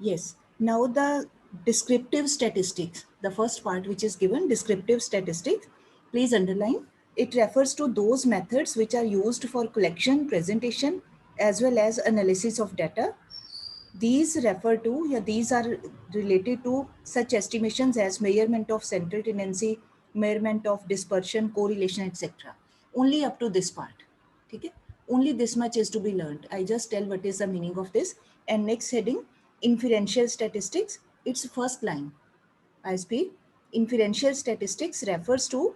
Yes. Now the descriptive statistics, the first part which is given, descriptive statistics, please underline. It refers to those methods which are used for collection, presentation, as well as analysis of data. These refer to, yeah, these are related to such estimations as measurement of central tendency, measurement of dispersion, correlation, etc. Only up to this part. Okay? Only this much is to be learned. I just tell what is the meaning of this. And next heading, inferential statistics. It's first line. I speak. Inferential statistics refers to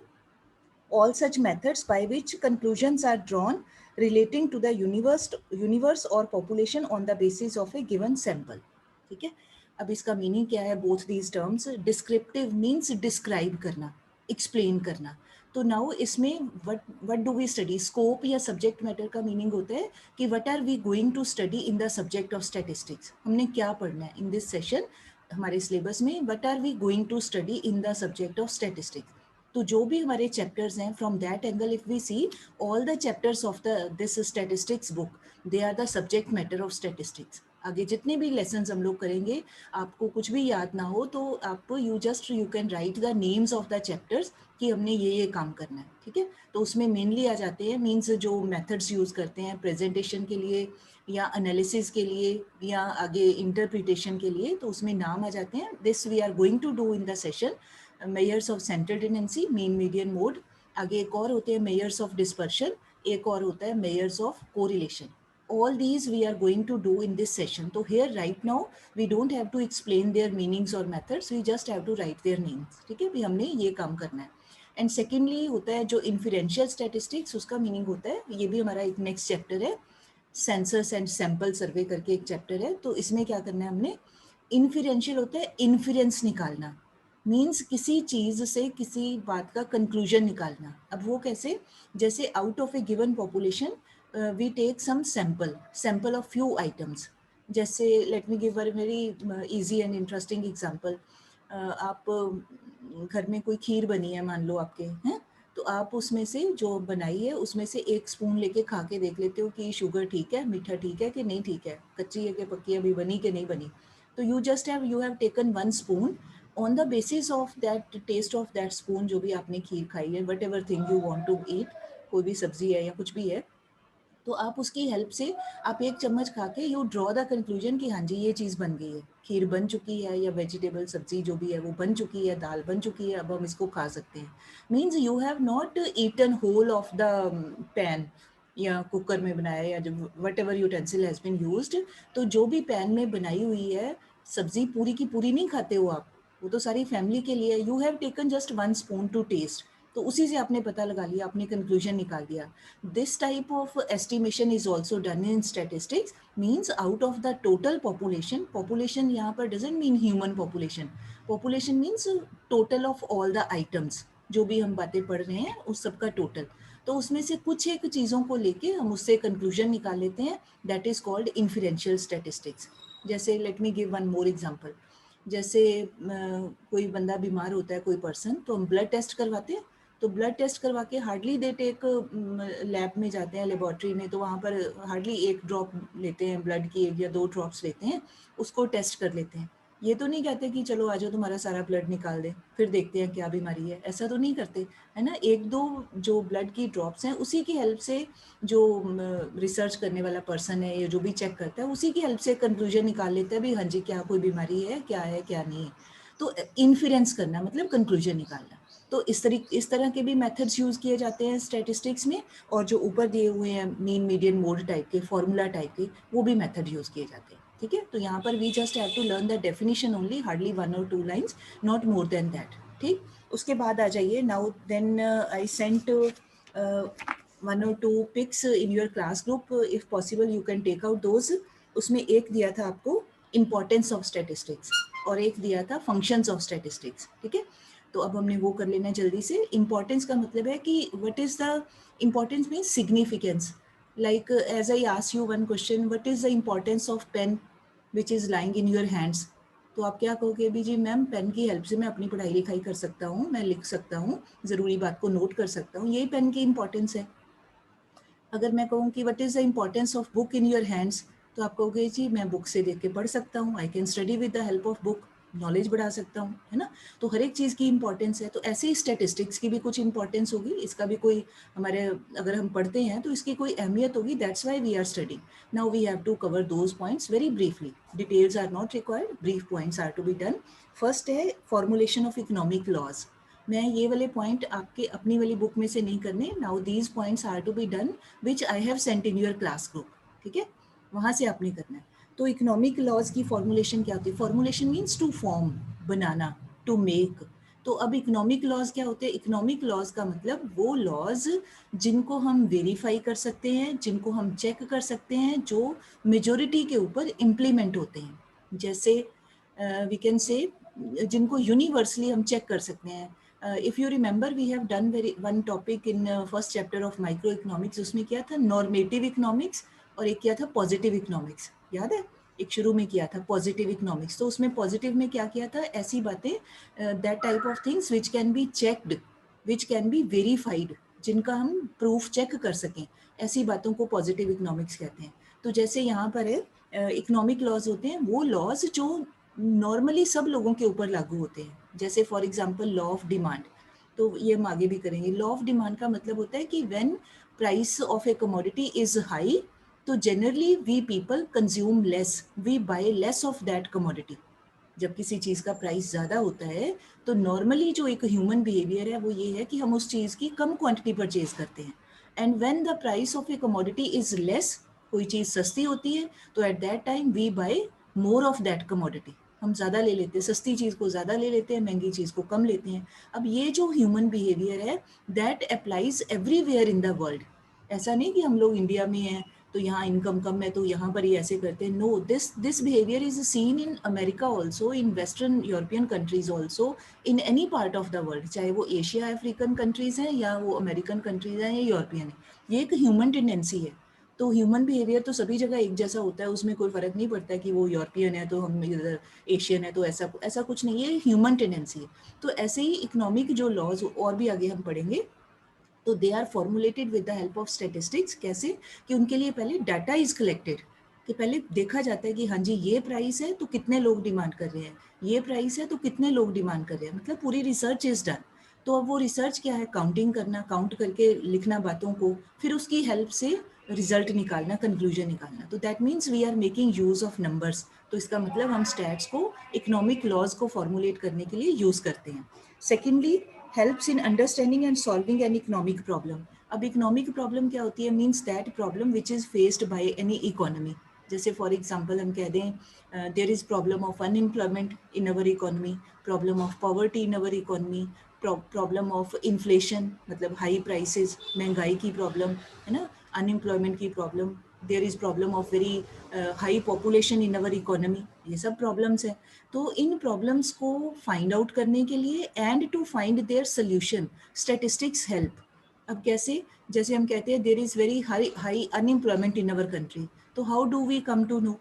all such methods by which conclusions are drawn relating to the universe or population on the basis of a given sample. ठीक है, अब इसका meaning क्या है? Both these terms, descriptive means describe करना, explain करना. तो now इसमें what do we study, scope या सब्जेक्ट मैटर का मीनिंग होता है कि what are we going to study in the subject of statistics. हमने क्या पढ़ना है इन दिस सेशन, हमारे सिलेबस में what are we going to study in the subject of statistics. तो जो भी हमारे चैप्टर्स हैं, from that angle if we see all the chapters of the this statistics book, they are the subject matter of statistics. आगे जितने भी lessons हम लोग करेंगे, आपको कुछ भी याद ना हो तो आप you can write the names of the chapters कि हमने ये काम करना है. ठीक है, तो उसमें मेनली आ जाते हैं मीन्स जो मेथड्स यूज़ करते हैं प्रेजेंटेशन के लिए या एनालिसिस के लिए या आगे इंटरप्रिटेशन के लिए, तो उसमें नाम आ जाते हैं. This we are going to do in the session. Measures of central tendency, mean median mode. आगे एक और होते हैं मेयर्स ऑफ डिस्पर्शन, एक और होता है measures of correlation. All these we are going to do in this session. So here right now we don't have to explain their meanings or methods, we just have to write their names. ठीक है, भी हमने ये काम करना है. And secondly होता है जो इन्फरेंशियल स्टैटिस्टिक्स, उसका मीनिंग होता है, ये भी हमारा एक नेक्स्ट चैप्टर है, सेंसस एंड सैंपल सर्वे करके एक चैप्टर है. तो इसमें क्या करना है हमने, इन्फरेंशियल होता है इन्फ्रेंस निकालना, मीन्स किसी चीज़ से किसी बात का कंक्लूजन निकालना. अब वो कैसे, जैसे out of a given population we take some sample of few items. जैसे let me give a very easy and interesting example. आप घर में कोई खीर बनी है मान लो आपके हैं, तो आप उसमें से जो बनाई है उसमें से एक स्पून लेके खा के देख लेते हो कि शुगर ठीक है, मीठा ठीक है कि नहीं ठीक है, कच्ची है कि पक्की, अभी बनी कि नहीं बनी. तो you have taken one spoon. On the basis of that taste of that spoon, जो भी आपने खीर खाई है, whatever thing you want to eat, कोई भी सब्जी है या कुछ भी है, तो आप उसकी हेल्प से आप एक चम्मच खा के यू ड्रॉ द कंक्लूजन कि हाँ जी ये चीज़ बन गई है, खीर बन चुकी है या वेजिटेबल सब्जी जो भी है वो बन चुकी है, दाल बन चुकी है, अब हम इसको खा सकते हैं. Means you have not eaten whole of the pan, या कुकर में बनाया या जो whatever utensil has been used. तो जो भी पैन में बनाई हुई है सब्जी, पूरी की पूरी नहीं खाते हो आप, वो तो सारी फैमिली के लिए. You have taken just one spoon to taste, तो उसी से आपने पता लगा लिया, आपने कंक्लूजन निकाल दिया. This type of estimation is also done in statistics, means out of the total population, population यहाँ पर doesn't mean human population, population means total of all the items, जो भी हम बातें पढ़ रहे हैं उस सब का टोटल. तो उसमें से कुछ एक चीज़ों को लेके हम उससे कंक्लूजन निकाल लेते हैं, that is called inferential statistics. जैसे let me give one more example. जैसे कोई बंदा बीमार होता है, कोई पर्सन, तो हम ब्लड टेस्ट करवाते हैं. तो ब्लड टेस्ट करवा के हार्डली दे टेक, लैब में जाते हैं लेबॉर्ट्री में, तो वहाँ पर हार्डली एक ड्रॉप लेते हैं ब्लड की, एक या दो ड्रॉप्स लेते हैं, उसको टेस्ट कर लेते हैं. ये तो नहीं कहते कि चलो आ जाओ तुम्हारा सारा ब्लड निकाल दें फिर देखते हैं क्या बीमारी है, ऐसा तो नहीं करते, है ना. एक दो जो ब्लड की ड्रॉप्स हैं उसी की हेल्प से जो रिसर्च करने वाला पर्सन है या जो भी चेक करता है उसी की हेल्प से कंक्लूजन निकाल लेता है भी हाँ जी क्या कोई बीमारी है क्या नहीं है. तो इन्फ्रेंस करना मतलब कंक्लूजन निकालना. तो इस तरह के भी मेथड्स यूज़ किए जाते हैं स्टैटिस्टिक्स में, और जो ऊपर दिए हुए हैं मीन मीडियन मोड टाइप के, फॉर्मूला टाइप के, वो भी मेथड यूज़ किए जाते हैं. ठीक है, तो यहाँ पर we just have to learn the definition only, hardly 1 or 2 lines, not more than that. ठीक, उसके बाद आ जाइए. Now then I sent 1 or 2 pics in your class group, if possible you can take out those. उसमें एक दिया था आपको इम्पॉर्टेंस ऑफ स्टैटिस्टिक्स और एक दिया था फंक्शंस ऑफ स्टैटिस्टिक्स. ठीक है, तो अब हमने वो कर लेना है जल्दी से. इम्पॉर्टेंस का मतलब है कि what is the importance, means significance. Like as I ask you one question, what is the importance of pen which is lying in your hands, तो आप क्या कहोगे भी जी मैम पेन की हेल्प से मैं अपनी पढ़ाई लिखाई कर सकता हूँ, मैं लिख सकता हूँ, ज़रूरी बात को नोट कर सकता हूँ, यही पेन की इम्पॉर्टेंस है. अगर मैं कहूँ कि what is the importance of book in your hands, तो आप कहोगे जी मैं बुक से देख के पढ़ सकता हूँ, I can study with the help of book, knowledge बढ़ा सकता हूँ, है ना। तो हर एक चीज़ की इंपॉर्टेंस है, तो ऐसे ही स्टैटिस्टिक्स की भी कुछ इंपॉर्टेंस होगी, इसका भी कोई हमारे, अगर हम पढ़ते हैं तो इसकी कोई अहमियत होगी, that's why we are studying. Now we have to cover those points very briefly, details are not required, brief points are to be done. First है फॉर्मुलेशन ऑफ इकोनॉमिक लॉज। मैं ये वाले पॉइंट आपके अपनी वाली बुक में से नहीं करने, now these points are to be done which I have sent in your class group, ठीक है, वहाँ से आपने करना है। तो इकोनॉमिक लॉज की फॉर्मुलेशन क्या होती है? फॉर्मुलेशन मीन्स टू फॉर्म, बनाना, टू मेक। तो अब इकोनॉमिक लॉज क्या होते हैं? इकोनॉमिक लॉज का मतलब वो लॉज जिनको हम वेरीफाई कर सकते हैं, जिनको हम चेक कर सकते हैं, जो मेजोरिटी के ऊपर इम्प्लीमेंट होते हैं। जैसे वी कैन से जिनको यूनिवर्सली हम चेक कर सकते हैं। If you remember we have done very one topic in first chapter of micro economics, उसमें क्या था? नॉर्मेटिव इकोनॉमिक्स, और एक किया था पॉजिटिव इकोनॉमिक्स, याद है? एक शुरू में किया था पॉजिटिव इकोनॉमिक्स। तो उसमें पॉजिटिव में क्या किया था? ऐसी बातें, that type of things which can be checked, which can be verified, जिनका हम प्रूफ चेक कर सकें, ऐसी बातों को पॉजिटिव इकोनॉमिक्स कहते हैं। तो जैसे यहाँ पर है इकोनॉमिक लॉज होते हैं वो लॉज जो नॉर्मली सब लोगों के ऊपर लागू होते हैं। जैसे for example law of demand, तो ये हम आगे भी करेंगे। लॉ ऑफ डिमांड का मतलब होता है कि when price of a commodity is high, तो generally we people consume less, we buy less of that commodity. जब किसी चीज़ का प्राइस ज़्यादा होता है तो नॉर्मली जो एक ह्यूमन बिहेवियर है वो ये है कि हम उस चीज़ की कम क्वांटिटी परचेज करते हैं। And when the price of a commodity is less, कोई चीज़ सस्ती होती है, तो at that time we buy more of that commodity, हम ज़्यादा ले लेते हैं, सस्ती चीज़ को ज़्यादा ले लेते हैं, महंगी चीज़ को कम लेते हैं। अब ये जो ह्यूमन बिहेवियर है that applies everywhere in the world. ऐसा नहीं कि हम लोग इंडिया में हैं तो यहाँ इनकम कम है तो यहाँ पर ही ऐसे करते हैं। No, this behaviour is seen in America also, in western European countries also, in any part of the world, चाहे वो एशिया अफ्रीकन कंट्रीज हैं या वो अमेरिकन कंट्रीज हैं या यूरोपियन है। ये एक ह्यूमन टेंडेंसी है। तो ह्यूमन बिहेवियर तो सभी जगह एक जैसा होता है, उसमें कोई फर्क नहीं पड़ता है कि वो यूरोपियन है तो हम इधर एशियन है, तो ऐसा ऐसा कुछ नहीं है, ह्यूमन टेंडेंसी है। तो ऐसे ही इकोनॉमिक जो लॉज और भी आगे हम पढ़ेंगे, तो they are formulated with the help of statistics. कैसे? कि उनके लिए पहले डाटा इज कलेक्टेड, कि पहले देखा जाता है कि हाँ जी ये प्राइस है तो कितने लोग डिमांड कर रहे हैं, ये प्राइस है तो कितने लोग डिमांड कर रहे हैं, मतलब पूरी रिसर्च इज डन। तो अब वो रिसर्च क्या है? काउंटिंग करना, काउंट करके लिखना बातों को, फिर उसकी हेल्प से रिजल्ट निकालना, कंक्लूजन निकालना। तो that means we are making use of numbers. तो इसका मतलब हम स्टैट्स को इकोनॉमिक लॉज को फॉर्मुलेट करने के लिए यूज करते हैं। Secondly, helps in understanding and solving an economic problem. अब इकोनॉमिक प्रॉब्लम क्या होती है? Means that problem which is faced by any economy. जैसे फॉर एग्जांपल हम कह दें there is problem of unemployment in our economy, problem of poverty in our economy, problem of inflation मतलब high prices, महंगाई की प्रॉब्लम, है ना, unemployment की problem, there is problem of very high population in our economy, ये सब problems हैं। तो इन प्रॉब्लम्स को फाइंड आउट करने के लिए and to find their solution, statistics help. अब कैसे? जैसे हम कहते हैं there is very high high unemployment in our country, तो how do we come to know?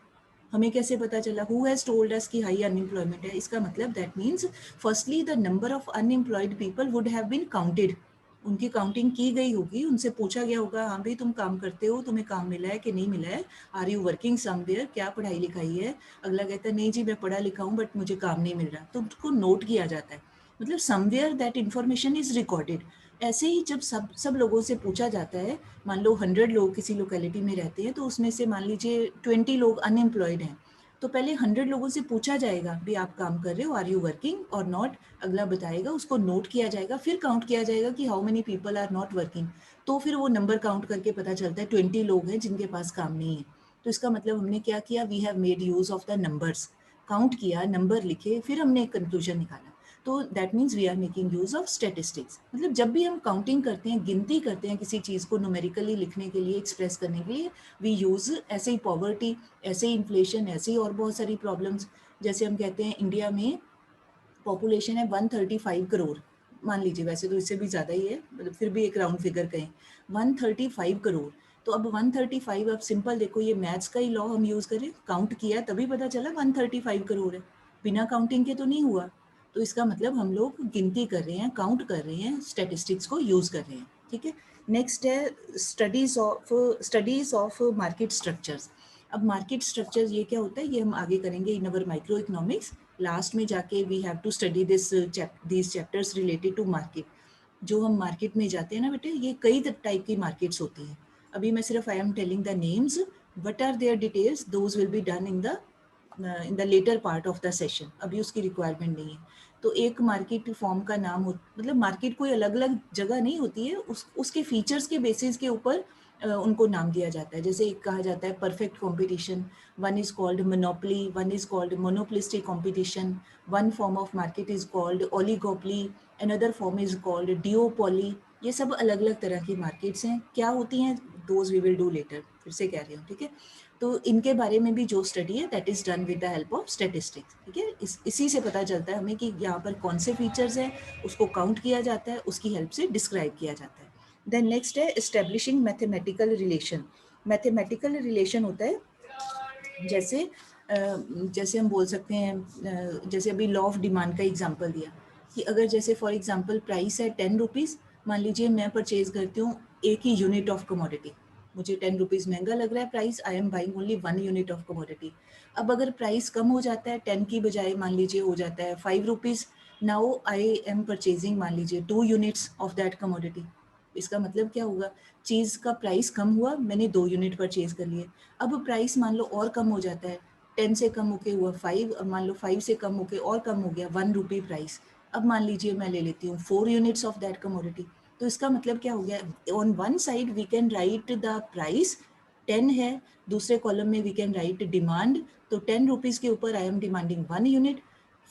हमें कैसे पता चला? हु हैज टोल्ड अस कि हाई अनएम्प्लॉयमेंट है? इसका मतलब that means firstly the number of unemployed people would have been counted, उनकी काउंटिंग की गई होगी, उनसे पूछा गया होगा हाँ भाई तुम काम करते हो, तुम्हें काम मिला है कि नहीं मिला है, आर यू वर्किंग समवेयर, क्या पढ़ाई लिखाई है? अगला कहता है नहीं जी मैं पढ़ा लिखा हूँ बट मुझे काम नहीं मिल रहा, तो उसको नोट किया जाता है, मतलब somewhere that information is recorded. ऐसे ही जब सब लोगों से पूछा जाता है, मान लो 100 लोग किसी लोकेलिटी में रहते हैं, तो उसमें से मान लीजिए 20 लोग अनएम्प्लॉयड हैं, तो पहले 100 लोगों से पूछा जाएगा भी आप काम कर रहे हो, आर यू वर्किंग और नॉट, अगला बताएगा, उसको नोट किया जाएगा, फिर काउंट किया जाएगा कि how many people are not working, तो फिर वो नंबर काउंट करके पता चलता है 20 लोग हैं जिनके पास काम नहीं है। तो इसका मतलब हमने क्या किया? We have made use of the numbers, count किया, नंबर लिखे, फिर हमने एक कंक्लूजन निकाला। तो that means we are making use of statistics. मतलब जब भी हम काउंटिंग करते हैं, गिनती करते हैं किसी चीज़ को न्यूमेरिकली लिखने के लिए, एक्सप्रेस करने के लिए, वी यूज़ ऐसे ही पॉवर्टी, ऐसे ही इन्फ्लेशन, ऐसे ही और बहुत सारी प्रॉब्लम्स। जैसे हम कहते हैं इंडिया में पॉपुलेशन है 135 करोड़, मान लीजिए, वैसे तो इससे भी ज़्यादा ही है, मतलब फिर भी एक राउंड फिगर कहें 135 करोड़। तो अब 135, अब सिंपल देखो, ये मैथ्स का ही लॉ हम यूज़ करें, काउंट किया तभी पता चला 135 करोड़ है, बिना काउंटिंग के तो नहीं हुआ। तो इसका मतलब हम लोग गिनती कर रहे हैं, काउंट कर रहे हैं, स्टैटिस्टिक्स को यूज़ कर रहे हैं, ठीक है। नेक्स्ट है स्टडीज ऑफ मार्केट स्ट्रक्चर्स। अब मार्केट स्ट्रक्चर ये क्या होता है, ये हम आगे करेंगे in our micro economics. Last में जाके we have to study these chapters related to market. जो हम मार्केट में जाते हैं ना बेटे, ये कई टाइप की मार्केट्स होती हैं। अभी मैं सिर्फ I am telling the names, what are their details, those will be done in the later part of the session, अभी उसकी रिक्वायरमेंट नहीं है। तो एक मार्केट फॉर्म का नाम हो, मतलब मार्केट कोई अलग अलग जगह नहीं होती है, उसके फीचर्स के बेसिस के ऊपर उनको नाम दिया जाता है। जैसे एक कहा जाता है perfect competition, one is called monopoly, one is called monopolistic competition, one form of market is called oligopoly, another form is called डिओपोली। ये सब अलग अलग तरह की मार्केट्स हैं, क्या होती हैं, those we will do later, फिर से कह रही हूँ, ठीक है। तो इनके बारे में भी जो स्टडी है that is done with the help of statistics, ठीक है। इसी से पता चलता है हमें कि यहाँ पर कौन से फीचर्स हैं, उसको काउंट किया जाता है, उसकी हेल्प से डिस्क्राइब किया जाता है। देन नेक्स्ट है establishing mathematical relation. Mathematical relation होता है जैसे जैसे हम बोल सकते हैं, जैसे अभी लॉ ऑफ डिमांड का एग्जांपल दिया कि अगर जैसे फॉर एग्जांपल प्राइस है 10 रुपीज़, मान लीजिए मैं परचेज करती हूँ एक ही यूनिट ऑफ कमोडिटी, मुझे 10 रुपीज़ महंगा लग रहा है price, I am buying only 1 unit of commodity. अब अगर प्राइस कम हो जाता है 10 की बजाय, मान लीजिए हो जाता है 5 rupees, now I am purchasing मान लीजिए 2 यूनिट्स ऑफ दैट कमोडिटी। इसका मतलब क्या होगा, चीज़ का प्राइस कम हुआ, मैंने 2 यूनिट परचेज कर लिए। अब प्राइस मान लो और कम हो जाता है, 10 से कम होके हुआ 5, अब मान लो 5 से कम होके और कम हो गया 1 रुपी प्राइस। अब मान लीजिए मैं ले लेती हूँ 4 यूनिट्स ऑफ दैट कमोडिटी। तो इसका मतलब क्या हो गया, on one side we can write the price 10 है, दूसरे कॉलम में वी कैन राइट डिमांड, तो 10 रुपीज़ के ऊपर I am demanding 1 unit,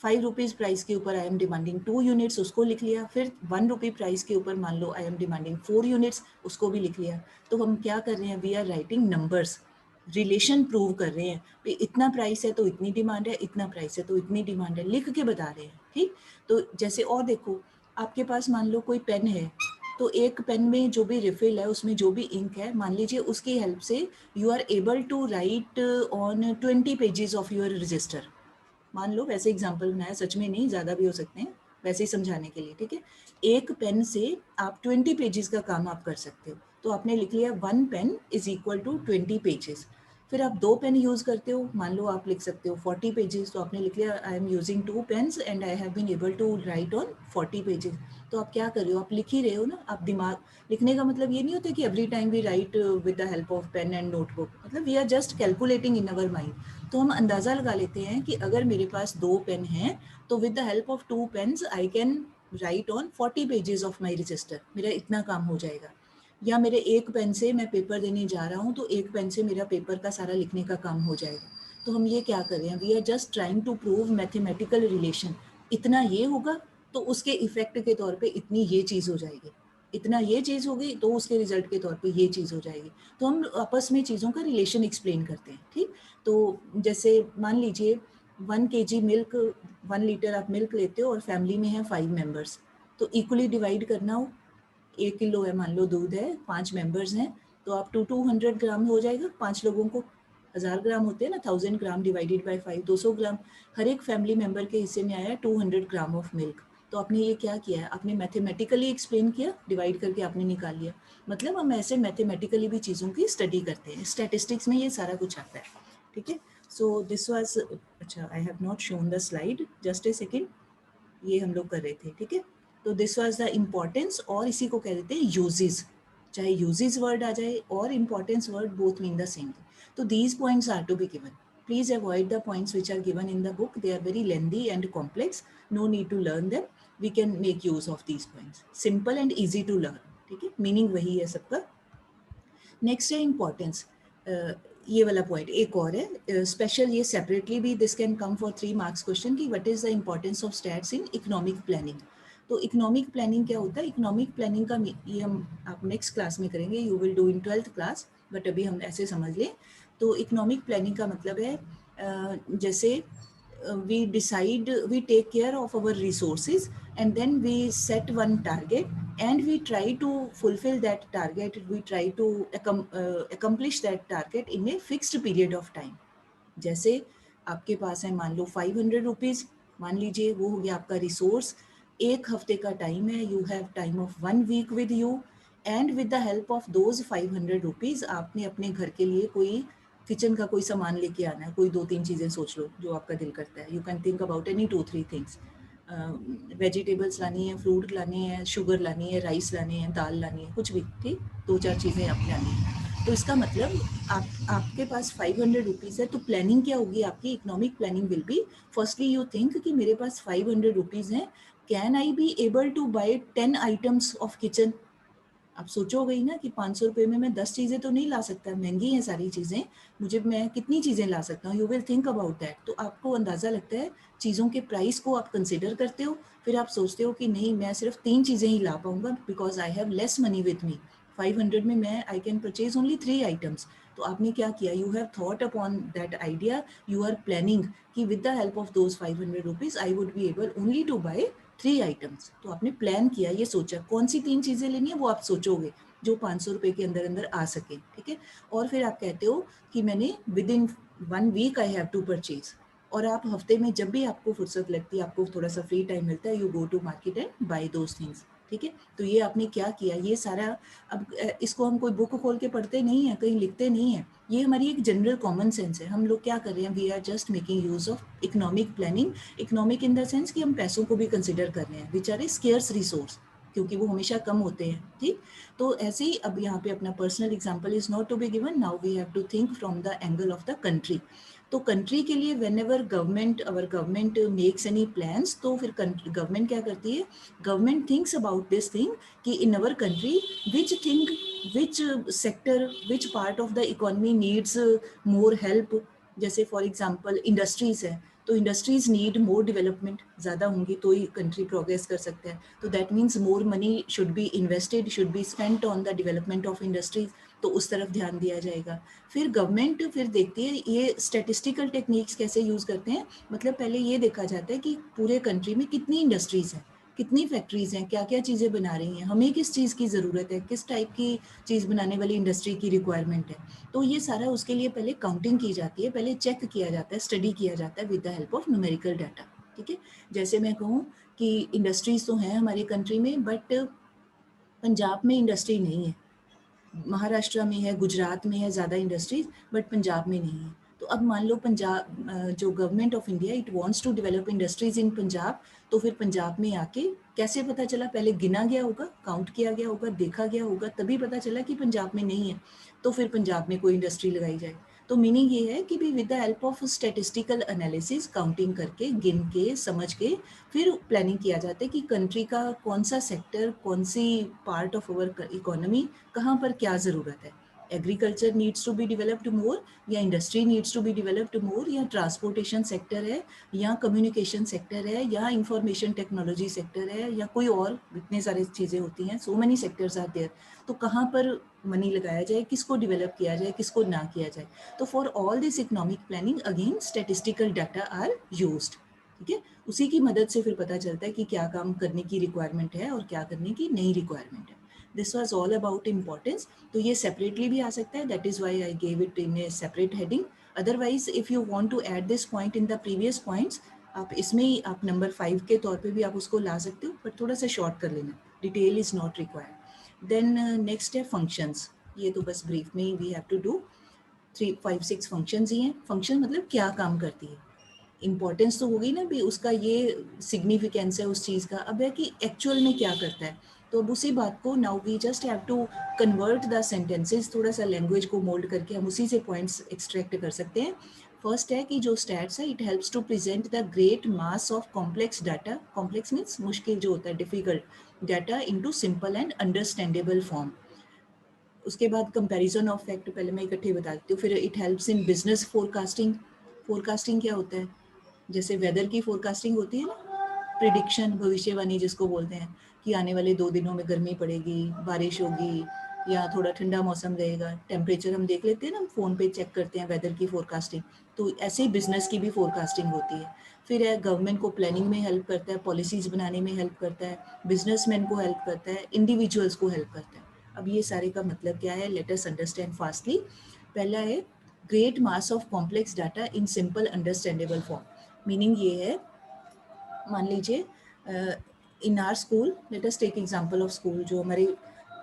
5 rupees price के ऊपर आई एम डिमांडिंग 2 यूनिट्स, उसको लिख लिया। फिर 1 रुपी प्राइस के ऊपर मान लो आई एम डिमांडिंग 4 यूनिट्स, उसको भी लिख लिया। तो हम क्या कर रहे हैं, we are writing numbers, relation prove कर रहे हैं कि इतना प्राइस है तो इतनी डिमांड है, इतना प्राइस है तो इतनी डिमांड है, लिख के बता रहे हैं, ठीक। तो जैसे और देखो, आपके पास मान लो कोई पेन है, तो एक पेन में जो भी रिफिल है, उसमें जो भी इंक है, मान लीजिए उसकी हेल्प से you are able to write on 20 pages of your register. मान लो वैसे एग्जाम्पल बनाया, सच में नहीं, ज़्यादा भी हो सकते हैं, वैसे ही समझाने के लिए, ठीक है। एक पेन से आप 20 पेजेस का काम आप कर सकते हो, तो आपने लिख लिया 1 pen is equal to 20 pages. फिर आप 2 पेन यूज़ करते हो, मान लो आप लिख सकते हो 40 पेजेस, तो आपने लिख लिया I am using 2 pens and I have been able to write on 40 pages. तो आप क्या कर रहे हो, आप लिख ही रहे हो ना, आप दिमाग, लिखने का मतलब ये नहीं होता कि every time we write with the help of pen and notebook, मतलब we are just calculating in our mind. तो हम अंदाज़ा लगा लेते हैं कि अगर मेरे पास 2 पेन हैं, तो with the help of 2 pens I can write on 40 pages of my register, मेरा इतना काम हो जाएगा। या मेरे एक पेन से मैं पेपर देने जा रहा हूँ, तो एक पेन से मेरा पेपर का सारा लिखने का काम हो जाएगा। तो हम ये क्या कर रहे हैं, we are just trying to prove mathematical relation, इतना ये होगा तो उसके इफेक्ट के तौर पे इतनी ये चीज़ हो जाएगी, इतना ये चीज़ होगी तो उसके रिजल्ट के तौर पे ये चीज़ हो जाएगी। तो हम आपस में चीज़ों का रिलेशन एक्सप्लेन करते हैं, ठीक। तो जैसे मान लीजिए 1 kg मिल्क, 1 लीटर आप मिल्क लेते हो और फैमिली में है 5 मेंबर्स, तो इक्वली डिवाइड करना हो, 1 किलो है मान लो दूध है, 5 मेंबर्स हैं, तो आप 200 ग्राम हो जाएगा 5 लोगों को, 1000 ग्राम होते हैं ना, 1000 ग्राम डिवाइडेड बाय 5, 200 ग्राम। हर एक फैमिली मेंबर के हिस्से में आया 200 ग्राम ऑफ मिल्क। तो आपने ये क्या किया है, आपने मैथमेटिकली एक्सप्लेन किया, डिवाइड करके आपने निकाल लिया। मतलब हम ऐसे मैथमेटिकली भी चीज़ों की स्टडी करते हैं, स्टैटिस्टिक्स में ये सारा कुछ आता है, ठीक है। सो दिस वाज, अच्छा I have not shown the slide, just a second, ये हम लोग कर रहे थे, ठीक है। तो दिस वाज द इम्पॉर्टेंस, और इसी को कह देते हैं यूजेस, चाहे यूजेस वर्ड आ जाए और importance word, both mean the same. तो these points are to be given, please avoid the points which are given in the book, they are very lengthy and complex, no need to learn them, we can make use of these points, simple and easy to learn, ठीक है, meaning वही है सबका। Next है importance, ये वाला point एक और है स्पेशल, ये सेपरेटली भी this can come for 3 marks question की what is the importance of stats in economic planning. तो इकोनॉमिक प्लानिंग क्या होता है, इकोनॉमिक प्लानिंग का ये हम आप नेक्स्ट क्लास में करेंगे, you will do in 12th class, but अभी हम ऐसे समझ लें। तो इकोनॉमिक प्लानिंग का मतलब है जैसे we decide, we take care of our resources, and then we set one target and we try to fulfill that target, we try to accomplish that target in a fixed period of time। जैसे आपके पास है मान लो 500 rupees, मान लीजिए वो हो गया आपका रिसोर्स, एक हफ्ते का टाइम है, you have time of 1 week with you, and with the help of those 500 rupees आपने अपने घर के लिए कोई किचन का कोई सामान लेके आना है, कोई 2-3 चीज़ें सोच लो जो आपका दिल करता है, you can think about any 2-3 things. Vegetables लानी है, फ्रूट लानी है, शुगर लानी है, राइस लानी है, दाल लानी है, कुछ भी, ठीक, 2-4 चीज़ें आपने लानी है। तो इसका मतलब आपके पास 500 रुपीज़ है, तो प्लानिंग क्या होगी आपकी? Economic planning will be, firstly you think कि मेरे पास 500 रुपीज़ हैं, can I be able to buy 10 items of kitchen? आप सोचोगे ही ना कि 500 रुपये में मैं 10 चीज़ें तो नहीं ला सकता, महंगी हैं सारी चीज़ें, मुझे मैं कितनी चीज़ें ला सकता हूँ, you will think about that. तो आपको अंदाज़ा लगता है, चीज़ों के प्राइस को आप कंसिडर करते हो, फिर आप सोचते हो कि नहीं, मैं सिर्फ 3 चीज़ें ही ला पाऊँगा because I have less money with me, 500 में मैं I can purchase only 3 items. तो आपने क्या किया, you have thought upon that idea, you are planning कि with the help of those 500 rupees I would be able only to buy 3 items. तो आपने plan किया, ये सोचा कौन सी 3 चीज़ें लेनी है वो आप सोचोगे जो 500 रुपये के अंदर अंदर आ सके, ठीक है। और फिर आप कहते हो कि मैंने within 1 week I have to purchase, और आप हफ्ते में जब भी आपको फुर्सत लगती है, आपको थोड़ा सा फ्री टाइम मिलता है, you go to market and buy those things, ठीक है। तो ये आपने क्या किया, ये सारा, अब इसको हम कोई बुक खोल के पढ़ते नहीं है, कहीं लिखते नहीं है, ये हमारी एक जनरल कॉमन सेंस है। हम लोग क्या कर रहे हैं, we are just making use of economic planning, economic in the sense कि हम पैसों को भी कंसिडर कर रहे हैं, which are a scarce resource, क्योंकि वो हमेशा कम होते हैं, ठीक। तो ऐसे ही अब यहाँ पे अपना personal example is not to be given, now we have to think from the angle of the country. तो कंट्री के लिए whenever government, our government makes any plans, तो फिर गवर्नमेंट क्या करती है, government thinks about this thing कि in our country which thing, which sector, which part of the economy needs more help. जैसे फॉर एग्जांपल इंडस्ट्रीज है, तो industries need more development, ज़्यादा होंगी तो ही कंट्री प्रोग्रेस कर सकते हैं, तो that means more money should be invested, should be spent on the development of industries, तो उस तरफ ध्यान दिया जाएगा। फिर गवर्नमेंट फिर देखती है ये स्टैटिस्टिकल टेक्निक्स कैसे यूज़ करते हैं, मतलब पहले ये देखा जाता है कि पूरे कंट्री में कितनी इंडस्ट्रीज़ हैं, कितनी फैक्ट्रीज़ हैं, क्या क्या चीज़ें बना रही हैं, हमें किस चीज़ की ज़रूरत है, किस टाइप की चीज़ बनाने वाली इंडस्ट्री की रिक्वायरमेंट है। तो ये सारा उसके लिए पहले काउंटिंग की जाती है, पहले चेक किया जाता है, स्टडी किया जाता है with the help of numerical data, ठीक है। जैसे मैं कहूँ कि इंडस्ट्रीज़ तो हैं हमारी कंट्री में, बट पंजाब में इंडस्ट्री नहीं है, महाराष्ट्र में है, गुजरात में है ज़्यादा इंडस्ट्रीज, बट पंजाब में नहीं है। तो अब मान लो पंजाब, जो government of India it wants to develop industries in Punjab, तो फिर पंजाब में आके कैसे पता चला, पहले गिना गया होगा, काउंट किया गया होगा, देखा गया होगा, तभी पता चला कि पंजाब में नहीं है, तो फिर पंजाब में कोई इंडस्ट्री लगाई जाए। तो मीनिंग ये है कि भी with the help of statistical analysis, counting करके, गिन के, समझ के, फिर प्लानिंग किया जाता है कि कंट्री का कौन सा सेक्टर, कौन सी पार्ट ऑफ अवर इकोनॉमी, कहाँ पर क्या ज़रूरत है। Agriculture needs to be developed more, या industry needs to be developed more, या ट्रांसपोर्टेशन सेक्टर है, या कम्युनिकेशन सेक्टर है, या इंफॉर्मेशन टेक्नोलॉजी सेक्टर है, या कोई और, इतने सारी चीज़ें होती हैं, so many sectors are there. तो कहाँ पर मनी लगाया जाए, किसको डेवलप किया जाए, किसको ना किया जाए। तो for all this economic planning again statistical data are used, ठीक है। उसी की मदद से फिर पता चलता है कि क्या काम करने की रिक्वायरमेंट है और क्या करने की नहीं रिक्वायरमेंट है। This was all about importance. तो ये सेपरेटली भी आ सकता है, that is why I gave it in a separate heading. Otherwise if you want to add this point in the previous points, आप इसमें ही आप नंबर 5 के तौर पे भी आप उसको ला सकते हो, बट थोड़ा सा शॉर्ट कर लेना, detail is not required. Then next है फंक्शंस, ये तो बस ब्रीफ में ही we have to do 3 5 6 functions ही हैं। फंक्शन मतलब क्या काम करती है, इम्पोर्टेंस तो हो गई ना भी, उसका ये सिग्निफिकेंस है उस चीज़ का, अब है कि एक्चुअल में क्या करता है। तो अब उसी बात को now we just have to convert the sentences, थोड़ा सा लैंग्वेज को मोल्ड करके हम उसी से पॉइंट्स एक्सट्रैक्ट कर सकते हैं। फर्स्ट है कि जो स्टैट्स है, it helps to present the great mass of complex data, complex means मुश्किल जो होता है, difficult data, into simple and understandable form. उसके बाद कंपैरिजन ऑफ फैक्ट, पहले मैं इकट्ठे बता देती हूँ। फिर it helps in business forecasting. Forecasting क्या होता है, जैसे वेदर की फोरकास्टिंग होती है ना, प्रिडिक्शन, भविष्यवाणी जिसको बोलते हैं, कि आने वाले 2 दिनों में गर्मी पड़ेगी, बारिश होगी, या थोड़ा ठंडा मौसम रहेगा। टेम्परेचर हम देख लेते हैं ना, फ़ोन पे चेक करते हैं वेदर की फोरकास्टिंग, तो ऐसे ही बिजनेस की भी फोरकास्टिंग होती है। फिर है गवर्नमेंट को प्लानिंग में हेल्प करता है, पॉलिसीज़ बनाने में हेल्प करता है, बिजनेसमैन को हेल्प करता है, इंडिविजुअल्स को हेल्प करता है। अब ये सारे का मतलब क्या है, लेट अस अंडरस्टैंड फास्टली। पहला है great mass of complex data in simple understandable form. Meaning ये है, मान लीजिए in our school, let us take example of school, जो हमारी,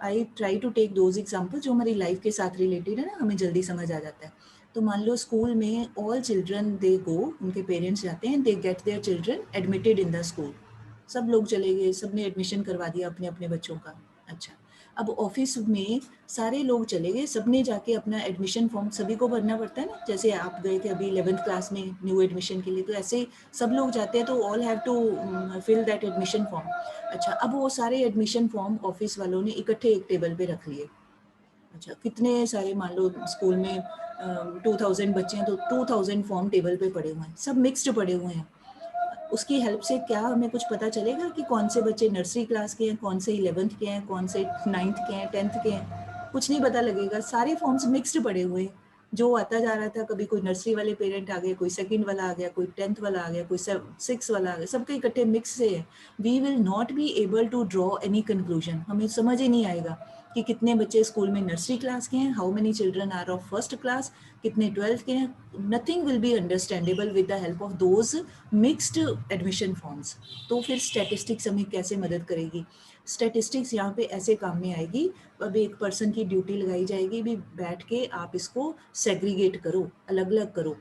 I try to take those example जो हमारी लाइफ के साथ रिलेटेड है ना, हमें जल्दी समझ आ जाता है। तो मान लो स्कूल में ऑल चिल्ड्रन दे गो, उनके पेरेंट्स जाते हैं, they get their children admitted in the school, सब लोग चले गए, सबने एडमिशन करवा दिया अपने अपने बच्चों का। अच्छा, अब ऑफिस में सारे लोग चले गए, सबने जाके अपना एडमिशन फॉर्म सभी को भरना पड़ता है ना, जैसे आप गए थे अभी 11th क्लास में न्यू एडमिशन के लिए, तो ऐसे ही सब लोग जाते हैं, तो all have to fill that admission form. अच्छा, अब वो सारे एडमिशन फॉर्म ऑफिस वालों ने इकट्ठे एक टेबल पे रख लिए। अच्छा, कितने सारे, मान लो स्कूल में 2000 बच्चे हैं, तो 2000 फॉर्म टेबल पे पड़े हुए हैं, सब मिक्स्ड पड़े हुए हैं। उसकी हेल्प से क्या हमें कुछ पता चलेगा कि कौन से बच्चे नर्सरी क्लास के हैं, कौन से 11th के हैं, कौन से 9th के हैं, 10th के हैं? कुछ नहीं पता लगेगा, सारे फॉर्म्स मिक्स्ड पड़े हुए हैं। जो आता जा रहा था, कभी कोई नर्सरी वाले पेरेंट आ गए, कोई सेकंड वाला आ गया, कोई 10th वाला आ गया, कोई 6 वाला आ गया, सबके इकट्ठे मिक्स से है। We will not be able to draw any conclusion, हमें समझ ही नहीं आएगा कि कितने बच्चे स्कूल में नर्सरी क्लास के हैं, how many children are of first class, कितने 12th के हैं। Nothing will be understandable with the help of those mixed admission forms. तो फिर स्टैटिस्टिक्स हमें कैसे मदद करेगी? स्टैटिस्टिक्स यहाँ पे ऐसे काम में आएगी, अब एक पर्सन की ड्यूटी लगाई जाएगी, भी बैठ के आप इसको सेग्रीगेट करो, अलग अलग करो,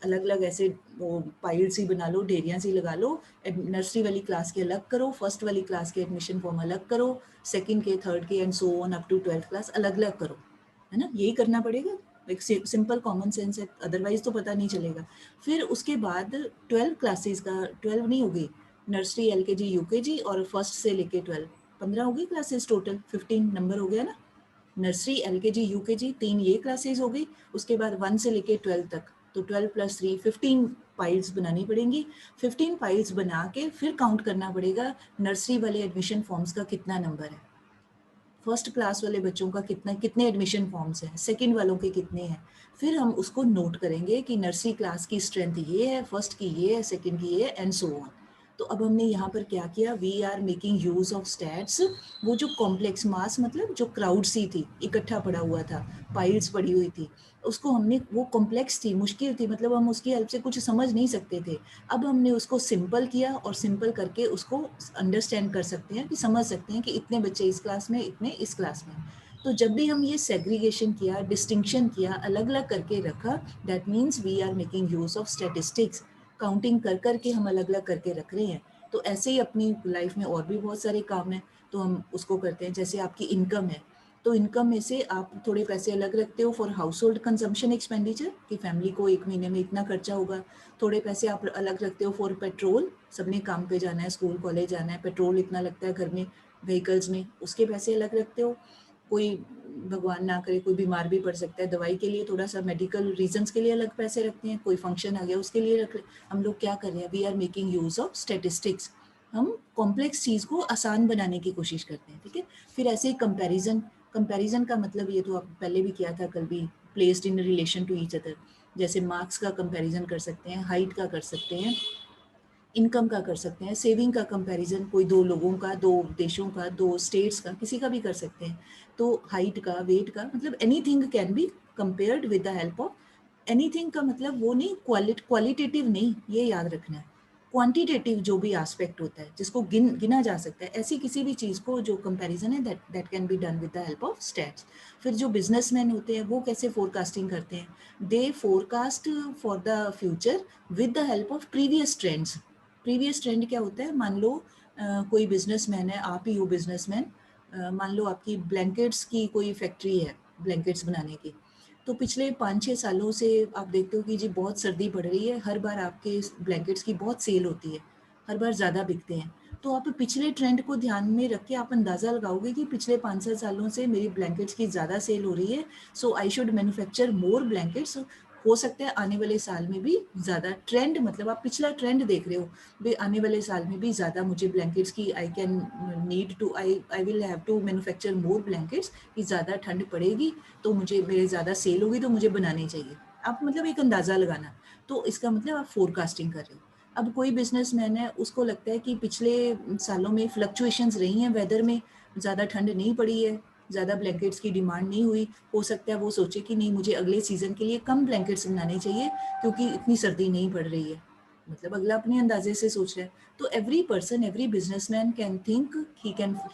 अलग अलग ऐसे वो पाइल सी बना लो, ढेरियाँ सी लगा लो, नर्सरी वाली क्लास के अलग करो, फर्स्ट वाली क्लास के एडमिशन फॉर्म अलग करो, सेकंड के, थर्ड के, and so on up to 12th class अलग अलग करो, है ना? यही करना पड़ेगा, एक सिंपल कॉमन सेंस है, अदरवाइज तो पता नहीं चलेगा। फिर उसके बाद 12 क्लासेस का, 12 नहीं होगी, नर्सरी LKG UKG और फर्स्ट से लेके 12, 15 होगी क्लासेस टोटल, 15 नंबर हो गया ना। नर्सरी LKG UKG 3 ये क्लासेस हो गई, उसके बाद 1 से लेके 12 तक, तो 12 + 3 15 फाइल्स बनानी पड़ेंगी। 15 फाइल्स बना के फिर काउंट करना पड़ेगा नर्सरी वाले एडमिशन फॉर्म्स का कितना नंबर है, फर्स्ट क्लास वाले बच्चों का कितने एडमिशन फॉर्म्स हैं, सेकंड वालों के कितने हैं। फिर हम उसको नोट करेंगे कि नर्सरी क्लास की स्ट्रेंथ ये है, फर्स्ट की ये है, सेकंड की ये है, एंड सो ऑन। तो अब हमने यहाँ पर क्या किया, we are making use of stats. वो जो कॉम्प्लेक्स मास, मतलब जो क्राउड सी थी, इकट्ठा पड़ा हुआ था, पाइल्स पड़ी हुई थी, उसको हमने, वो कॉम्प्लेक्स थी, मुश्किल थी, मतलब हम उसकी हेल्प से कुछ समझ नहीं सकते थे। अब हमने उसको सिंपल किया, और सिंपल करके उसको अंडरस्टैंड कर सकते हैं, कि समझ सकते हैं कि इतने बच्चे इस क्लास में, इतने इस क्लास में। तो जब भी हम ये सेग्रीगेशन किया, डिस्टिंक्शन किया, अलग अलग करके रखा, that means we are making use of statistics. Counting कर करके हम अलग अलग करके रख रहे हैं। तो ऐसे ही अपनी लाइफ में और भी बहुत सारे काम हैं, तो हम उसको करते हैं। जैसे आपकी इनकम है, तो इनकम में से आप थोड़े पैसे अलग रखते हो for house hold consumption expenditure, कि फैमिली को एक महीने में इतना खर्चा होगा। थोड़े पैसे आप अलग रखते हो फॉर पेट्रोल, सबने काम पे जाना है, स्कूल कॉलेज जाना है, पेट्रोल इतना लगता है घर में, व्हीकल्स में, उसके पैसे अलग रखते हो। कोई भगवान ना करे कोई बीमार भी पड़ सकता है, दवाई के लिए थोड़ा सा मेडिकल रीजंस के लिए अलग पैसे रखते हैं, कोई फंक्शन आ गया उसके लिए रख। हम लोग क्या कर रहे हैं, we are making use of statistics. हम कॉम्प्लेक्स चीज़ को आसान बनाने की कोशिश करते हैं, ठीक है। फिर ऐसे ही कंपैरिजन, कंपैरिजन का मतलब ये तो आप पहले भी किया था कल भी, placed in relation to each other. जैसे मार्क्स का कंपैरिजन कर सकते हैं, हाइट का कर सकते हैं, इनकम का कर सकते हैं, सेविंग का कंपैरिजन, कोई दो लोगों का, दो देशों का, दो स्टेट्स का, किसी का भी कर सकते हैं। तो हाइट का, वेट का, मतलब anything can be compared with the help of, anything का मतलब वो नहीं, क्वालिटेटिव नहीं, ये याद रखना है। क्वांटिटेटिव जो भी एस्पेक्ट होता है, जिसको गिना जा सकता है, ऐसी किसी भी चीज़ को जो कंपैरिजन है, that that can be done with the help of stats. फिर जो बिजनेसमैन होते हैं वो कैसे फोरकास्टिंग करते हैं, they forecast for the future with the help of previous trends. Previous trend क्या होता है, मान लो कोई बिजनेसमैन है, आप ही हो बिजनेसमैन, मान लो आपकी ब्लैंकेट्स की कोई फैक्ट्री है, ब्लैंकेट्स बनाने की। तो पिछले 5-6 सालों से आप देखते हो कि जी बहुत सर्दी पड़ रही है, हर बार आपके ब्लैंकेट्स की बहुत सेल होती है, हर बार ज़्यादा बिकते हैं। तो आप पिछले ट्रेंड को ध्यान में रख के आप अंदाज़ा लगाओगे कि पिछले 5-7 सालों से मेरी ब्लैंकेट्स की ज़्यादा सेल हो रही है, so I should manufacture more blankets. हो सकता है आने वाले साल में भी ज़्यादा, ट्रेंड मतलब आप पिछला ट्रेंड देख रहे हो, भाई आने वाले साल में भी ज़्यादा मुझे ब्लैंकेट्स की, I can need to, I will have to manufacture more blankets, कि ज़्यादा ठंड पड़ेगी तो मुझे, मेरे ज़्यादा सेल होगी तो मुझे बनाने चाहिए। आप मतलब एक अंदाज़ा लगाना, तो इसका मतलब आप फोरकास्टिंग कर रहे हो। अब कोई बिजनेसमैन है, उसको लगता है कि पिछले सालों में फ्लक्चुएशंस रही हैं वेदर में, ज़्यादा ठंड नहीं पड़ी है, ज़्यादा ब्लैंकेट्स की डिमांड नहीं हुई। हो सकता है वो सोचे कि नहीं, मुझे अगले सीज़न के लिए कम ब्लैंकेट्स बनाने चाहिए क्योंकि इतनी सर्दी नहीं पड़ रही है। मतलब अगला अपने अंदाजे से सोच रहा है। तो every person, every businessman can think,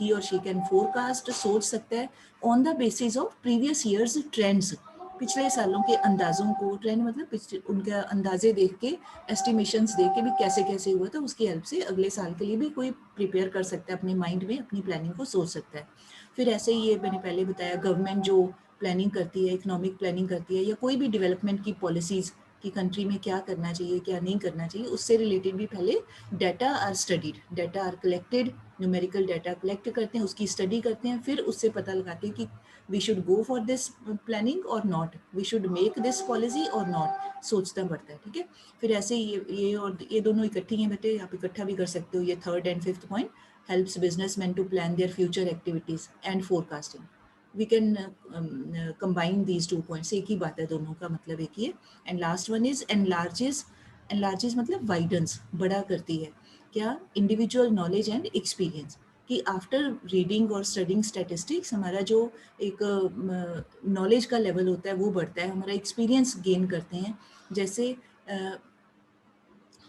he और शी कैन फोरकास्ट, सोच सकता है on the basis of previous years trends. पिछले सालों के अंदाज़ों को, ट्रेंड मतलब उनके अंदाजे देख के, एस्टिमेशंस देख के भी कैसे कैसे हुआ था, उसकी हेल्प से अगले साल के लिए भी कोई प्रिपेयर कर सकता है, अपने माइंड में अपनी प्लानिंग को सोच सकता है। फिर ऐसे ही ये मैंने पहले बताया, गवर्नमेंट जो प्लानिंग करती है, इकोनॉमिक प्लानिंग करती है, या कोई भी डेवलपमेंट की पॉलिसीज़ कि कंट्री में क्या करना चाहिए क्या नहीं करना चाहिए, उससे रिलेटेड भी पहले data are studied, data are collected, numerical data collect करते हैं, उसकी स्टडी करते हैं, फिर उससे पता लगाते हैं कि we should go for this planning और not, we should make this policy और नॉट, सोचना पड़ता है। ठीक है, फिर ऐसे ये और ये दोनों इकट्ठी हैं बेटे, आप इकट्ठा भी कर सकते हो। ये third and fifth point, helps businessman to plan their future activities and forecasting. We can combine these 2 points, एक ही बात है, दोनों का मतलब एक ही है। And last one is enlarges, enlarges मतलब वाइडन्स, बड़ा करती है क्या, इंडिविजुअल नॉलेज एंड एक्सपीरियंस, कि आफ्टर रीडिंग और स्टडिंग स्टैटिस्टिक्स हमारा जो एक नॉलेज का लेवल होता है वो बढ़ता है, हमारा एक्सपीरियंस गेन करते हैं। जैसे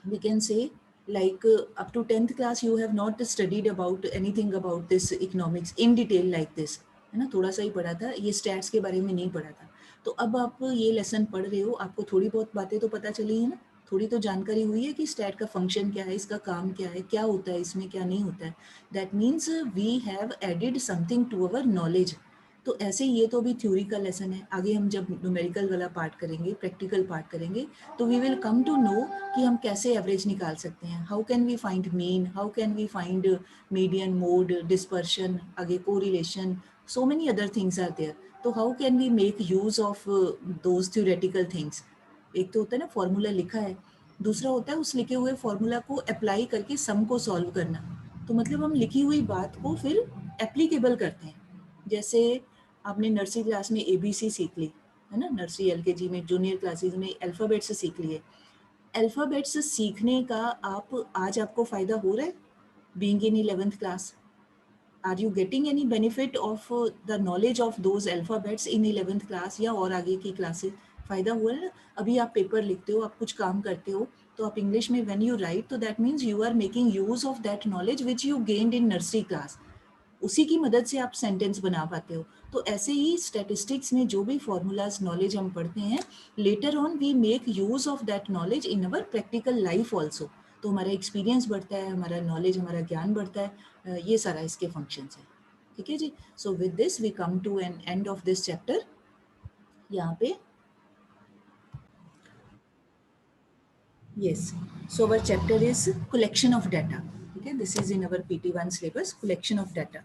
we can say like up to 10th class you have not studied about anything about this economics in detail like this, है ना, थोड़ा सा ही पढ़ा था, ये स्टैट्स के बारे में नहीं पढ़ा था। तो अब आप ये लेसन पढ़ रहे हो, आपको थोड़ी बहुत बातें तो पता चली है ना, थोड़ी तो जानकारी हुई है कि स्टैट का फंक्शन क्या है, इसका काम क्या है, क्या होता है इसमें, क्या नहीं होता है। That means we have added something to our knowledge. तो ऐसे ये तो अभी थ्योरी का लेसन है, आगे हम जब न्यूमेरिकल वाला पार्ट करेंगे, प्रैक्टिकल पार्ट करेंगे, तो we will come to know कि हम कैसे एवरेज निकाल सकते हैं, how can we find mean, how can we find median, mode, dispersion, आगे correlation, so many other things are there. तो how can we make use of those theoretical things. एक तो होता है ना फॉर्मूला लिखा है, दूसरा होता है उस लिखे हुए फॉर्मूला को अप्लाई करके सम को सॉल्व करना। तो मतलब हम लिखी हुई बात को फिर एप्लीकेबल करते हैं। जैसे आपने नर्सरी क्लास में ABC सीख ली, है ना, नर्सरी LKG में, जूनियर क्लासेस में अल्फ़ाबेट्स सीख लिए। अल्फ़ाबेट्स सीखने का आप आज आपको फ़ायदा हो रहा है, being in 11th class? Are you getting any benefit of the knowledge of those alphabets in 11th class या और आगे की क्लासेस? फ़ायदा हुआ है ना। अभी आप पेपर लिखते हो, आप कुछ काम करते हो, तो आप इंग्लिश में व्हेन यू राइट, तो that means you are making use of that knowledge which you gained in nursery class. उसी की मदद से आप सेंटेंस बना पाते हो। तो ऐसे ही स्टैटिस्टिक्स में जो भी फॉर्मूलाज नॉलेज हम पढ़ते हैं, later on we make use of that knowledge in our practical life also. तो हमारा एक्सपीरियंस बढ़ता है, हमारा नॉलेज, हमारा ज्ञान बढ़ता है। ये सारा इसके फंक्शंस है। ठीक है जी। So with this we come to an end of this chapter. यहाँ पे yes, so our chapter is collection of data. Okay, this is in our PT1 syllabus, collection of data.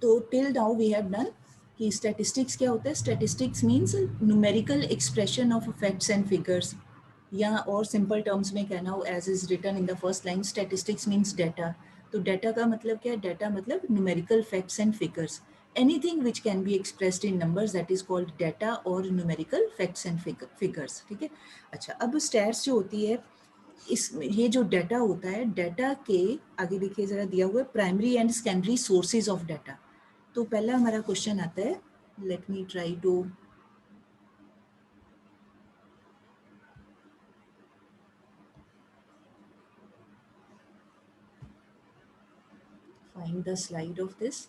तो till now we have done कि statistics क्या होता है। Statistics means numerical expression of facts and figures, या और simple terms में कहना हो as is written in the first line, statistics means data. तो डाटा का मतलब क्या है, डाटा मतलब numerical facts and figures, anything which can be expressed in numbers, that is called data और न्यूमेरिकल फैक्ट्स एंड फिगर्स। ठीक है। अच्छा, अब स्टैट्स जो होती है, इस ये जो डाटा होता है, डाटा के आगे देखिए जरा दिया हुआ है primary and secondary sources of data. तो पहला हमारा क्वेश्चन आता है, let me try to find the slide of this.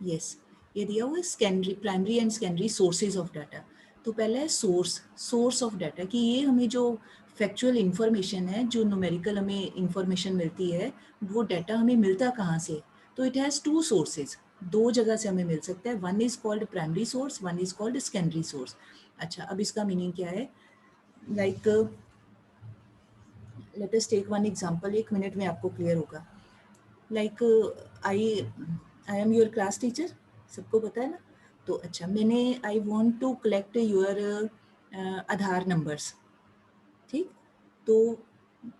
yes, ये दिया हुआ है secondary, primary and secondary sources of data. तो पहला है सोर्स ऑफ डाटा, कि ये हमें जो फैक्चुअल इंफॉर्मेशन है, जो न्यूमेरिकल हमें इंफॉर्मेशन मिलती है, वो डाटा हमें मिलता कहाँ से। तो इट हैज़ टू सोर्सेज, दो जगह से हमें मिल सकता है। One is called primary source, one is called secondary source. अच्छा, अब इसका मीनिंग क्या है, like let us take one example, एक मिनट में आपको क्लियर होगा। Like I I am your class teacher, सबको पता है ना। तो अच्छा, मैंने I want to collect your Aadhaar numbers. ठीक, तो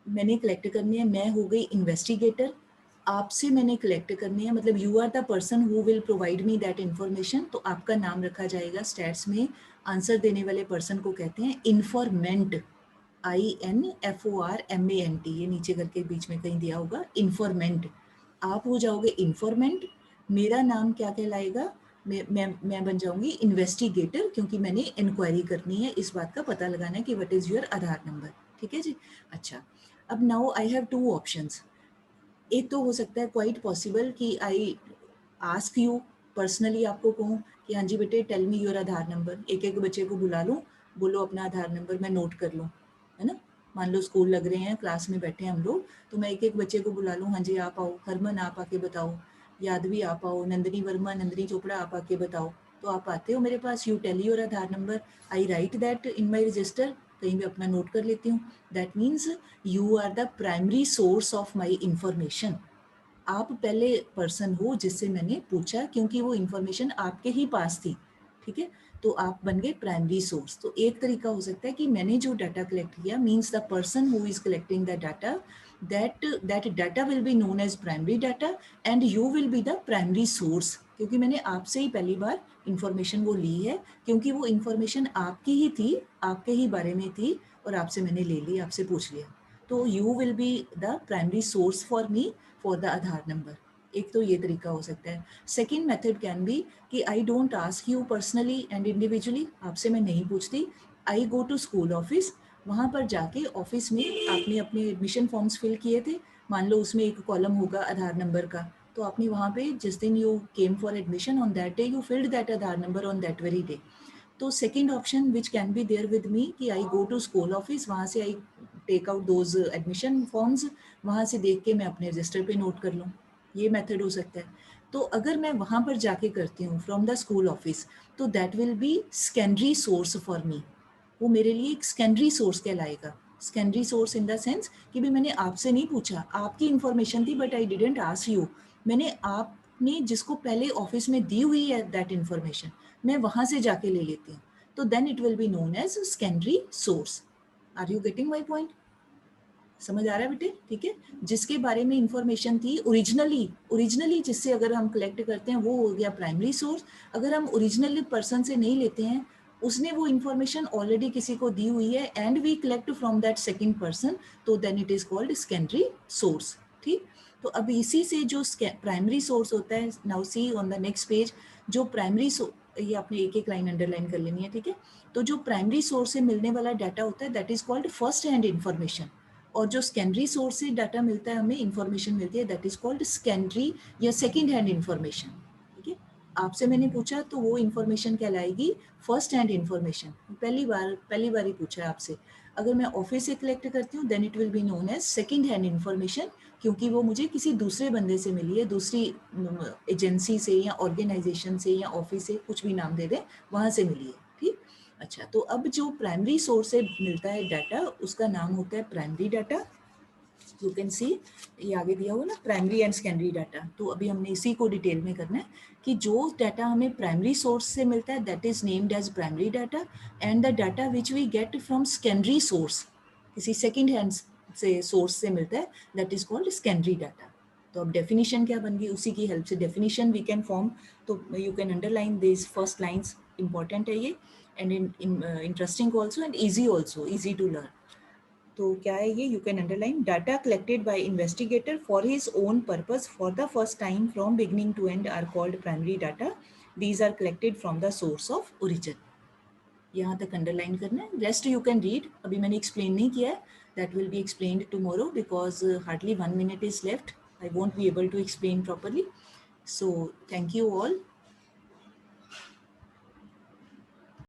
मैंने कलेक्ट करनी है, मैं हो गई इन्वेस्टिगेटर, आपसे मैंने कलेक्ट करनी है, मतलब you are the person who will provide me that information. तो आपका नाम रखा जाएगा स्टैट्स में, आंसर देने वाले पर्सन को कहते हैं इन्फॉर्मेंट, INFORMANT, ये नीचे करके बीच में कहीं दिया होगा, इन्फॉर्मेंट। आप हो जाओगे इन्फॉर्मेंट, मेरा नाम क्या कहलाएगा, मैं बन जाऊंगी इन्वेस्टिगेटर, क्योंकि मैंने इंक्वायरी करनी है, इस बात का पता लगाना है कि what is your Aadhaar number. ठीक है जी। अच्छा, अब now I have two options. एक तो हो सकता है क्वाइट पॉसिबल कि आई आस्क यू, पर्सनली आपको कहूँ कि हाँ जी बेटे tell me your Aadhaar number, एक एक बच्चे को बुला लूँ, बोलो अपना आधार नंबर मैं नोट कर लूँ, है ना। मान लो स्कूल लग रहे हैं, क्लास में बैठे हैं हम लोग, तो मैं एक एक बच्चे को बुला लूँ, हाँ जी आप आओ, हरमन आप आके बताओ, यादवी आप आओ, नंदिनी वर्मा, नंदिनी चोपड़ा आप आके बताओ। तो आप आते हो मेरे पास, you tell your Aadhaar number, I write that in my register, कहीं भी अपना नोट कर लेती हूँ। That means you are the primary source of my information. आप पहले पर्सन हो जिससे मैंने पूछा, क्योंकि वो इंफॉर्मेशन आपके ही पास थी, ठीक है। तो आप बन गए प्राइमरी सोर्स। तो एक तरीका हो सकता है कि मैंने जो डाटा कलेक्ट किया, means the person who is collecting the data, that data will be known as primary data and you will be the primary source, क्योंकि मैंने आपसे ही पहली बार इंफॉर्मेशन वो ली है, क्योंकि वो इंफॉर्मेशन आपकी ही थी, आपके ही बारे में थी, और आपसे मैंने ले ली, आपसे पूछ लिया। तो you will be the primary source for me for the Aadhaar number. एक तो ये तरीका हो सकता है। सेकेंड मेथड कैन बी कि I don't ask you personally and individually, आपसे मैं नहीं पूछती, आई गो टू स्कूल ऑफिस, वहाँ पर जाके ऑफिस में आपने अपने एडमिशन फॉर्म्स फिल किए थे, मान लो उसमें एक कॉलम होगा आधार नंबर का, तो आपने वहाँ पे जिस दिन you came for admission on that day you filled that Aadhaar number on that very day. तो second option which can be there with me कि I go to school office, वहाँ से I take out those admission forms, वहाँ से देख के मैं अपने रजिस्टर पे नोट कर लूँ, ये मेथड हो सकता है। तो अगर मैं वहाँ पर जाके करती हूँ फ्रॉम द स्कूल ऑफिस, तो that will B secondary source for me, वो मेरे लिए एक सेकेंडरी सोर्स कहलाएगा। Secondary source in the sense कि भी मैंने आपसे नहीं पूछा, आपकी इंफॉर्मेशन थी but I didn't ask you, मैंने आपने जिसको पहले ऑफिस में दी हुई है दैट इंफॉर्मेशन, मैं वहाँ से जाके ले लेती हूँ, तो then it will be known as secondary source. Are you getting my point? समझ आ रहा है बेटे? ठीक है, जिसके बारे में इंफॉर्मेशन थी ओरिजिनली जिससे अगर हम कलेक्ट करते हैं वो हो गया प्राइमरी सोर्स। अगर हम ओरिजिनली पर्सन से नहीं लेते हैं, उसने वो इंफॉर्मेशन ऑलरेडी किसी को दी हुई है and we collect from that second person, तो then it is called secondary source. ठीक, तो अब इसी से जो प्राइमरी सोर्स होता है, now see on the next page, जो प्राइमरी ये आपने एक एक लाइन अंडरलाइन कर लेनी है, ठीक है। तो जो प्राइमरी सोर्स से मिलने वाला डाटा होता है that is called first hand information, और जो सेकेंडरी सोर्स से डाटा मिलता है, हमें इंफॉर्मेशन मिलती है, दैट इज कॉल्ड सेकेंडरी या सेकेंड हैंड इंफॉर्मेशन। ठीक है, आपसे मैंने पूछा तो वो इंफॉर्मेशन कहलाएगी फर्स्ट हैंड इंफॉर्मेशन, पहली बार ही पूछा है आपसे। अगर मैं ऑफिस से कलेक्ट करती हूँ then it will be known as second hand information, क्योंकि वो मुझे किसी दूसरे बंदे से मिली है, दूसरी एजेंसी से या ऑर्गेनाइजेशन से या ऑफिस से, कुछ भी नाम दे दें, वहाँ से मिली है। ठीक, अच्छा, तो अब जो प्राइमरी सोर्स से मिलता है डाटा उसका नाम होता है primary data. You can see, ये आगे दिया हुआ ना, प्राइमरी एंड सेकेंडरी डाटा। तो अभी हमने इसी को डिटेल में करना है कि जो डाटा हमें प्राइमरी सोर्स से मिलता है that is named as primary data, and the data which we get from secondary source, किसी सेकेंड हैंड से सोर्स से मिलता है, that is called secondary data. तो अब डेफिनेशन क्या बन गई, उसी की हेल्प से डेफिनेशन वी कैन फॉर्म। तो you can underline this first lines, important है ये, and interesting also and easy also, easy to learn. तो क्या है ये, you can underline, data collected by investigator for his own purpose for the first time from beginning to end are called primary data, these are collected from the source of origin. यहाँ तक underline करना है, rest you can read, अभी मैंने explain नहीं किया है, that will be explained tomorrow because hardly 1 minute is left, I won't be able to explain properly. So thank you all.